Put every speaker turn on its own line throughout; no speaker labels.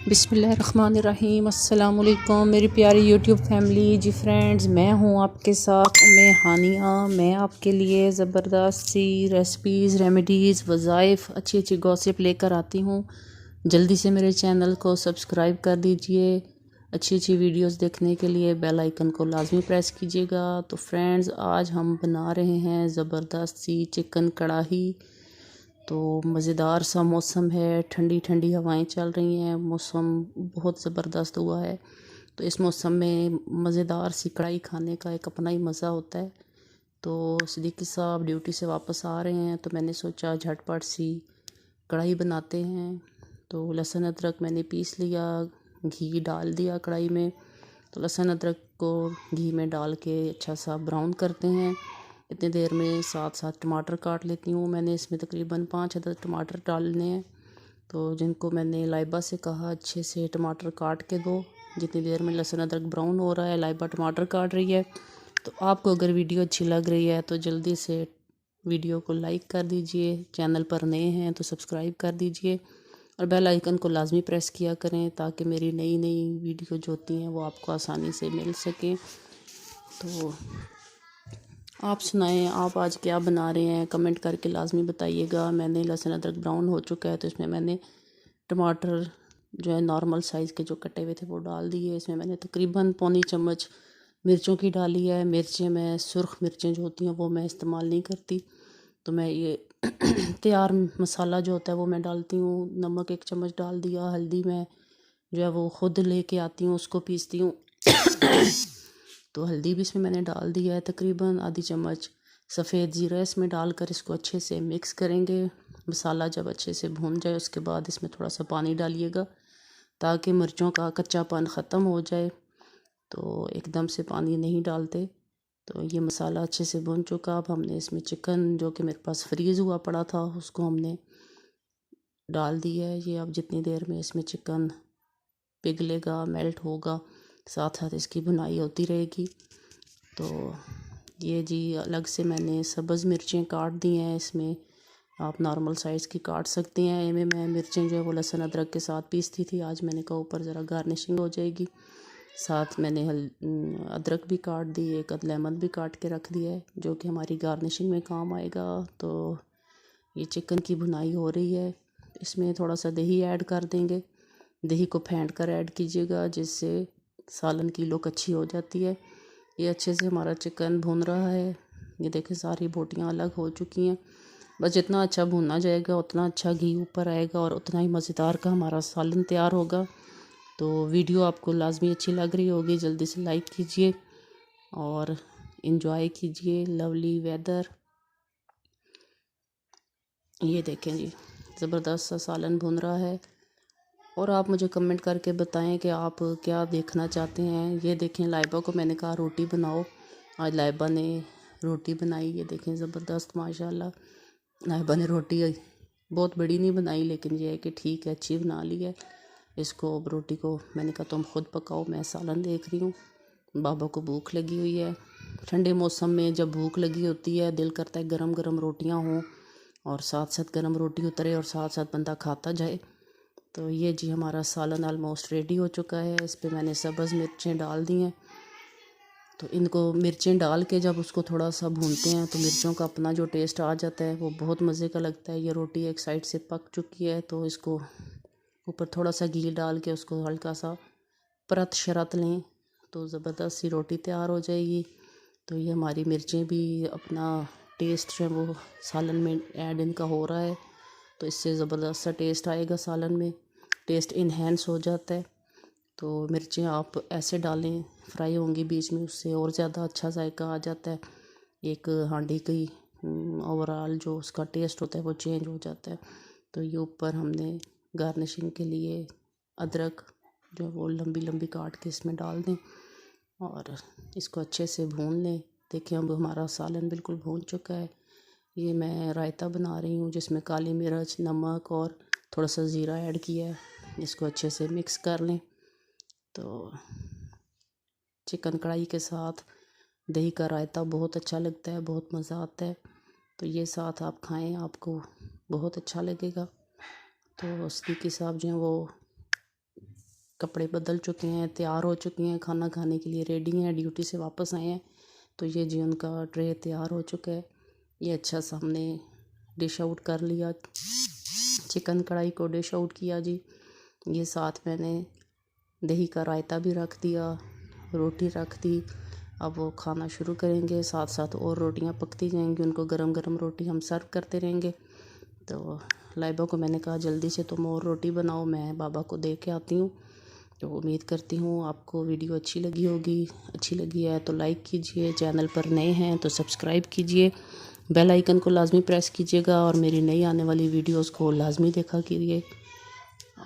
बिस्मिल्लाहिर्रहमानिर्रहीम। अस्सलाम वालेकुम मेरी प्यारी यूट्यूब फैमिली जी फ्रेंड्स, मैं हूँ आपके साथ उम्मे हानिया। मैं आपके लिए ज़बरदस्त सी रेसिपीज़, रेमेडीज़, वज़ाइफ, अच्छी अच्छी गॉसिप लेकर आती हूँ। जल्दी से मेरे चैनल को सब्सक्राइब कर दीजिए। अच्छी अच्छी वीडियोस देखने के लिए बेल आइकन को लाजमी प्रेस कीजिएगा। तो फ्रेंड्स, आज हम बना रहे हैं ज़बरदस्त सी चिकन कढ़ाई। तो मज़ेदार सा मौसम है, ठंडी ठंडी हवाएं चल रही हैं, मौसम बहुत ज़बरदस्त हुआ है। तो इस मौसम में मज़ेदार सी कढ़ाई खाने का एक अपना ही मज़ा होता है। तो सिद्दीकी साहब ड्यूटी से वापस आ रहे हैं, तो मैंने सोचा झटपट सी कढ़ाई बनाते हैं। तो लहसुन अदरक मैंने पीस लिया, घी डाल दिया कढ़ाई में। तो लहसुन अदरक को घी में डाल के अच्छा सा ब्राउन करते हैं। इतनी देर में साथ साथ टमाटर काट लेती हूँ। मैंने इसमें तकरीबन 5 अदद टमाटर डालने हैं। तो जिनको मैंने लाइबा से कहा अच्छे से टमाटर काट के दो। जितनी देर में लहसुन अदरक ब्राउन हो रहा है, लाइबा टमाटर काट रही है। तो आपको अगर वीडियो अच्छी लग रही है तो जल्दी से वीडियो को लाइक कर दीजिए। चैनल पर नए हैं तो सब्सक्राइब कर दीजिए और बेल आइकन को लाजमी प्रेस किया करें ताकि मेरी नई नई वीडियो जो होती हैं वो आपको आसानी से मिल सकें। तो आप सुनाएं, आप आज क्या बना रहे हैं, कमेंट करके लाजमी बताइएगा। मैंने लहसुन अदरक ब्राउन हो चुका है तो इसमें मैंने टमाटर जो है नॉर्मल साइज़ के जो कटे हुए थे वो डाल दिए। इसमें मैंने तकरीबन पौनी चम्मच मिर्चों की डाली है। मिर्चें मैं सुर्ख मिर्चें जो होती हैं वो मैं इस्तेमाल नहीं करती। तो मैं ये तैयार मसाला जो होता है वो मैं डालती हूँ। नमक 1 चम्मच डाल दिया। हल्दी मैं जो है वो ख़ुद लेके आती हूँ, उसको पीसती हूँ। तो हल्दी भी इसमें मैंने डाल दिया है। तकरीबन आधी चम्मच सफ़ेद ज़ीरा इसमें डालकर इसको अच्छे से मिक्स करेंगे। मसाला जब अच्छे से भून जाए उसके बाद इसमें थोड़ा सा पानी डालिएगा ताकि मिर्चों का कच्चापन ख़त्म हो जाए। तो एकदम से पानी नहीं डालते। तो ये मसाला अच्छे से भून चुका। अब हमने इसमें चिकन जो कि मेरे पास फ्रीज़ हुआ पड़ा था उसको हमने डाल दिया है। ये अब जितनी देर में इसमें चिकन पिघलेगा, मेल्ट होगा, साथ साथ इसकी भुनाई होती रहेगी। तो ये जी अलग से मैंने सब्ज़ मिर्चें काट दी हैं। इसमें आप नॉर्मल साइज़ की काट सकते हैं। इनमें मैं मिर्चें जो है वो लहसुन अदरक के साथ पीसती थी। आज मैंने कहा ऊपर ज़रा गार्निशिंग हो जाएगी। साथ मैंने अदरक भी काट दी, एक लेमन भी काट के रख दिया है जो कि हमारी गार्निशिंग में काम आएगा। तो ये चिकन की भुनाई हो रही है। इसमें थोड़ा सा दही ऐड कर देंगे। दही को फेंट कर ऐड कीजिएगा जिससे सालन की लुक अच्छी हो जाती है। ये अच्छे से हमारा चिकन भून रहा है। ये देखें सारी बोटियाँ अलग हो चुकी हैं। बस जितना अच्छा भुना जाएगा उतना अच्छा घी ऊपर आएगा और उतना ही मज़ेदार का हमारा सालन तैयार होगा। तो वीडियो आपको लाजमी अच्छी लग रही होगी, जल्दी से लाइक कीजिए और इन्जॉय कीजिए लवली वेदर। ये देखें जी ज़बरदस्त सा सालन भुन रहा है। और आप मुझे कमेंट करके बताएं कि आप क्या देखना चाहते हैं। ये देखें लाइबा को मैंने कहा रोटी बनाओ, आज लाइबा ने रोटी बनाई। ये देखें ज़बरदस्त माशाल्लाह लाइबा ने रोटी बहुत बड़ी नहीं बनाई, लेकिन ये है कि ठीक है, अच्छी बना ली है। इसको अब रोटी को मैंने कहा तुम खुद पकाओ, मैं सालन देख रही हूँ। बाबा को भूख लगी हुई है। ठंडे मौसम में जब भूख लगी होती है दिल करता है गरम गरम रोटियाँ हों और साथ साथ गरम रोटी उतरे और साथ साथ बंदा खाता जाए। तो ये जी हमारा सालन ऑलमोस्ट रेडी हो चुका है। इस पर मैंने सब्ज़ मिर्चें डाल दी हैं। तो इनको मिर्चें डाल के जब उसको थोड़ा सा भूनते हैं तो मिर्चों का अपना जो टेस्ट आ जाता है वो बहुत मज़े का लगता है। ये रोटी एक साइड से पक चुकी है तो इसको ऊपर थोड़ा सा घी डाल के उसको हल्का सा परत शरत लें तो ज़बरदस्त सी रोटी तैयार हो जाएगी। तो ये हमारी मिर्चें भी अपना टेस्ट जो है वो सालन में ऐड इनका हो रहा है। तो इससे ज़बरदस्त सा टेस्ट आएगा, सालन में टेस्ट इन्हेंस हो जाता है। तो मिर्चें आप ऐसे डालें फ्राई होंगी बीच में, उससे और ज़्यादा अच्छा जायका आ जाता है। एक हांडी की ओवरऑल जो उसका टेस्ट होता है वो चेंज हो जाता है। तो ये ऊपर हमने गार्निशिंग के लिए अदरक जो वो लंबी लंबी काट के इसमें डाल दें और इसको अच्छे से भून लें। देखिए अब हमारा सालन बिल्कुल भून चुका है। ये मैं रायता बना रही हूँ जिसमें काली मिर्च, नमक और थोड़ा सा ज़ीरा ऐड किया है। इसको अच्छे से मिक्स कर लें। तो चिकन कढ़ाई के साथ दही का रायता बहुत अच्छा लगता है, बहुत मज़ा आता है। तो ये साथ आप खाएं, आपको बहुत अच्छा लगेगा। तो सिद्दीकी साहब जो हैं वो कपड़े बदल चुके हैं, तैयार हो चुके हैं, खाना खाने के लिए रेडी हैं, ड्यूटी से वापस आए हैं। तो ये जी उनका ट्रे तैयार हो चुका है। ये अच्छा सा हमने डिश आउट कर लिया, चिकन कढ़ाई को डिश आउट किया जी। ये साथ मैंने दही का रायता भी रख दिया, रोटी रख दी। अब वो खाना शुरू करेंगे, साथ साथ और रोटियां पकती जाएंगी, उनको गरम गरम रोटी हम सर्व करते रहेंगे। तो लाइबा को मैंने कहा जल्दी से तुम और रोटी बनाओ, मैं बाबा को दे के आती हूँ। तो उम्मीद करती हूँ आपको वीडियो अच्छी लगी होगी। अच्छी लगी है तो लाइक कीजिए, चैनल पर नए हैं तो सब्सक्राइब कीजिए, बेल आइकन को लाजमी प्रेस कीजिएगा और मेरी नई आने वाली वीडियोस को लाजमी देखा कीजिए।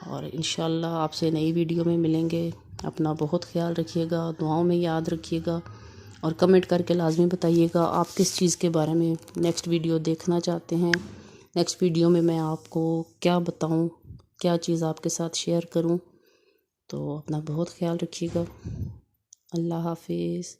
और इंशाल्लाह आपसे नई वीडियो में मिलेंगे। अपना बहुत ख्याल रखिएगा, दुआओं में याद रखिएगा और कमेंट करके लाजमी बताइएगा आप किस चीज़ के बारे में नेक्स्ट वीडियो देखना चाहते हैं। नेक्स्ट वीडियो में मैं आपको क्या बताऊं, क्या चीज़ आपके साथ शेयर करूं। तो अपना बहुत ख्याल रखिएगा। अल्लाह हाफिज़।